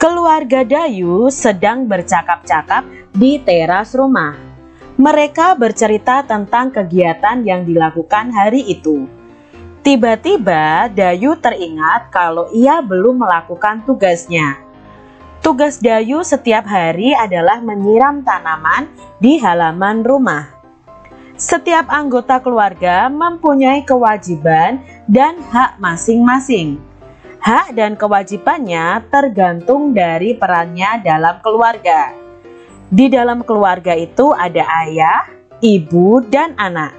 Keluarga Dayu sedang bercakap-cakap di teras rumah. Mereka bercerita tentang kegiatan yang dilakukan hari itu. Tiba-tiba Dayu teringat kalau ia belum melakukan tugasnya. Tugas Dayu setiap hari adalah menyiram tanaman di halaman rumah. Setiap anggota keluarga mempunyai kewajiban dan hak masing-masing. Hak dan kewajibannya tergantung dari perannya dalam keluarga. Di dalam keluarga itu ada ayah, ibu, dan anak.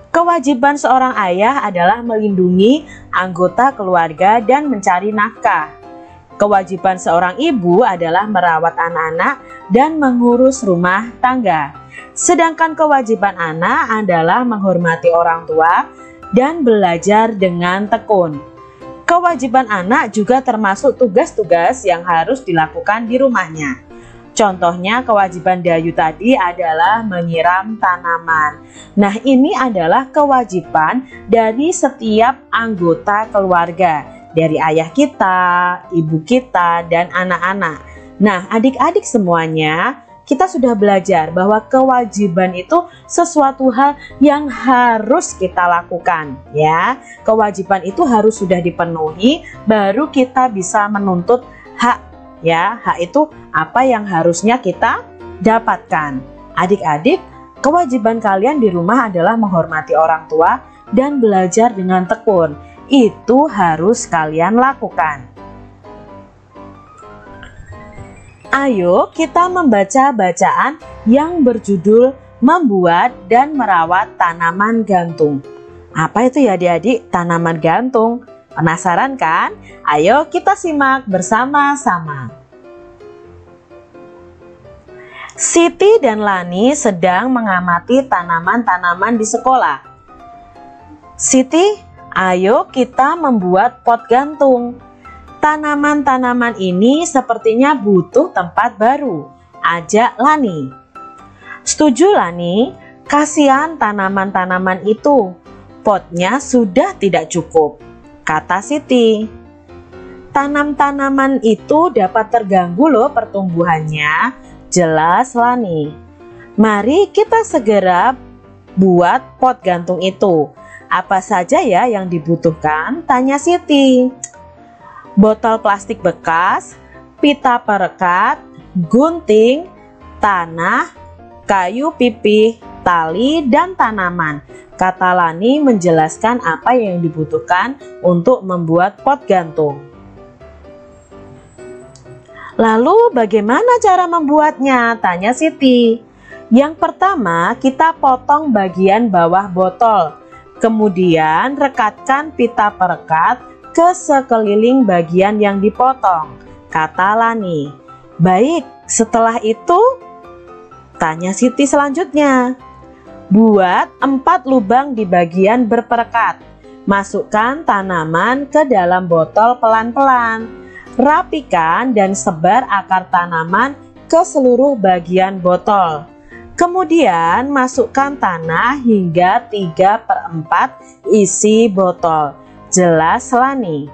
Kewajiban seorang ayah adalah melindungi anggota keluarga dan mencari nafkah. Kewajiban seorang ibu adalah merawat anak-anak dan mengurus rumah tangga. Sedangkan kewajiban anak adalah menghormati orang tua dan belajar dengan tekun. Kewajiban anak juga termasuk tugas-tugas yang harus dilakukan di rumahnya. Contohnya kewajiban Dayu tadi adalah menyiram tanaman. Nah, ini adalah kewajiban dari setiap anggota keluarga, dari ayah kita, ibu kita, dan anak-anak. Nah, adik-adik semuanya, kita sudah belajar bahwa kewajiban itu sesuatu hal yang harus kita lakukan, ya. Kewajiban itu harus sudah dipenuhi baru kita bisa menuntut hak, ya. Hak itu apa yang harusnya kita dapatkan. Adik-adik, kewajiban kalian di rumah adalah menghormati orang tua dan belajar dengan tekun. Itu harus kalian lakukan. Ayo kita membaca bacaan yang berjudul Membuat dan Merawat Tanaman Gantung. Apa itu ya adik-adik, tanaman gantung? Penasaran kan? Ayo kita simak bersama-sama. Siti dan Lani sedang mengamati tanaman-tanaman di sekolah. Siti, ayo kita membuat pot gantung. Tanaman-tanaman ini sepertinya butuh tempat baru. Ajak Lani. Setuju Lani? Kasihan tanaman-tanaman itu. Potnya sudah tidak cukup, kata Siti. Tanam-tanaman itu dapat terganggu loh pertumbuhannya, jelas Lani. Mari kita segera buat pot gantung itu. Apa saja ya yang dibutuhkan? Tanya Siti. Botol plastik bekas, pita perekat, gunting, tanah, kayu pipih, tali, dan tanaman. Kata Lani menjelaskan apa yang dibutuhkan untuk membuat pot gantung. Lalu bagaimana cara membuatnya? Tanya Siti. Yang pertama kita potong bagian bawah botol. Kemudian rekatkan pita perekat ke sekeliling bagian yang dipotong, kata Lani. Baik, setelah itu, tanya Siti selanjutnya. Buat 4 lubang di bagian berperekat. Masukkan tanaman ke dalam botol pelan-pelan. Rapikan dan sebar akar tanaman ke seluruh bagian botol. Kemudian masukkan tanah hingga 3/4 isi botol. Jelas Lani.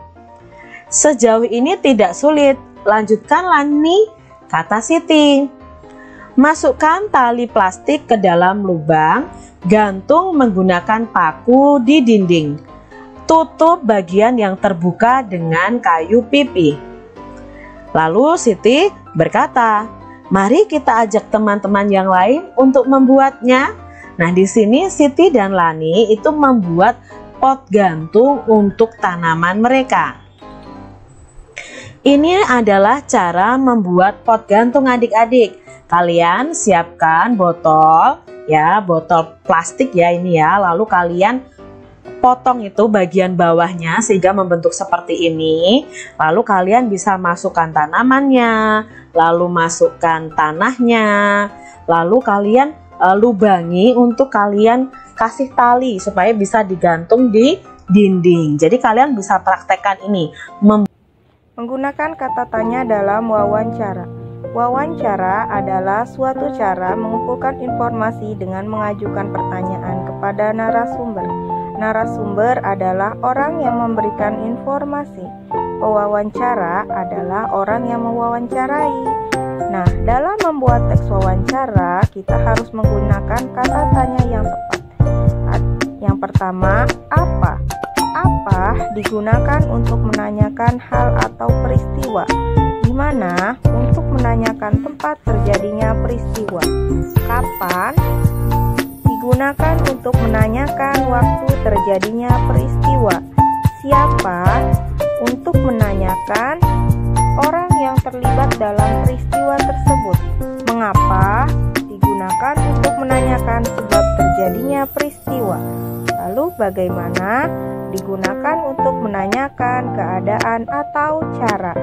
Sejauh ini tidak sulit. Lanjutkan Lani, kata Siti. Masukkan tali plastik ke dalam lubang, gantung menggunakan paku di dinding. Tutup bagian yang terbuka dengan kayu pipih. Lalu Siti berkata, mari kita ajak teman-teman yang lain untuk membuatnya. Nah, di sini Siti dan Lani itu membuat pot gantung untuk tanaman mereka. Ini adalah cara membuat pot gantung adik-adik. Kalian siapkan botol, ya, botol plastik ya ini ya. Lalu kalian potong itu bagian bawahnya sehingga membentuk seperti ini. Lalu kalian bisa masukkan tanamannya, lalu masukkan tanahnya, lalu kalian lubangi untuk kalian kasih tali supaya bisa digantung di dinding. Jadi kalian bisa praktekkan ini. Menggunakan kata tanya dalam wawancara. Wawancara adalah suatu cara mengumpulkan informasi dengan mengajukan pertanyaan kepada narasumber. Narasumber adalah orang yang memberikan informasi. Pewawancara adalah orang yang mewawancarai. Nah, dalam membuat teks wawancara, kita harus menggunakan kata tanya yang tepat. Yang pertama, apa? Apa digunakan untuk menanyakan hal atau peristiwa, di mana untuk menanyakan tempat terjadinya peristiwa. Kapan digunakan untuk menanyakan waktu terjadinya peristiwa. Siapa untuk menanyakan orang yang terlibat dalam peristiwa tersebut. Mengapa digunakan untuk menanyakan sebab terjadinya peristiwa. Lalu bagaimana digunakan untuk menanyakan keadaan atau cara.